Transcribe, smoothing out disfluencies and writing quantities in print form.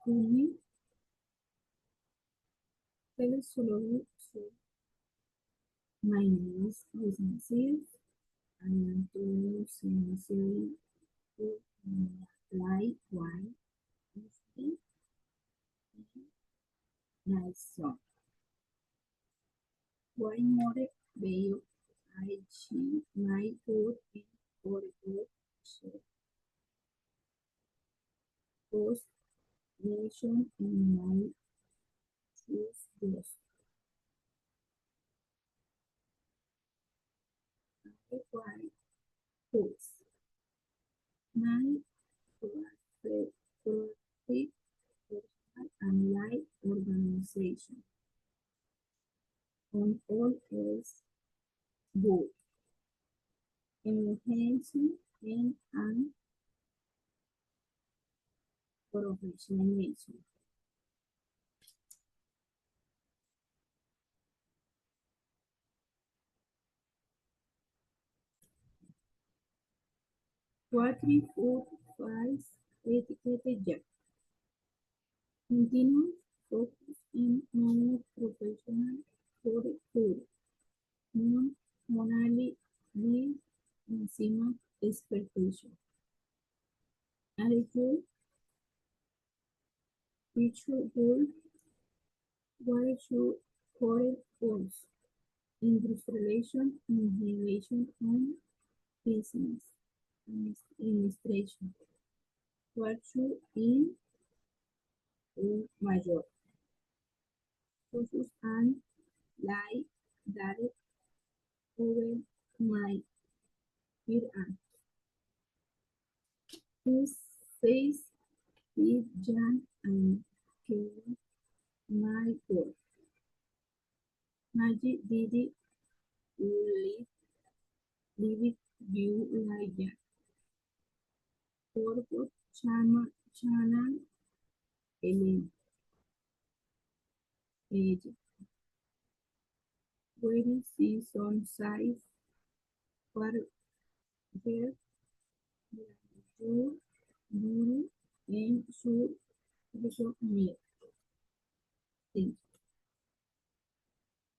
Uni, Telesology. My name is Luis Sills. I am to sincerely to apply why is the nice song. Why more veo allí my good in for good post nation in my choose those. Why post my profit and life organization on all else good, enhancing and professionalism. Quatri food files etiquette ya. Continue focus in non-professional for food. Non-monally the enzima expertise. Attitude, feature goal, why should correct goals. Industrialization, innovation, and business administration. Virtue in major. Focus and lie that over my fear and who says Steve Jan and Kevin my God. Magic did it leave it you like that. Forgot channel Ellen age. Where season size for their you and should me. Thank you.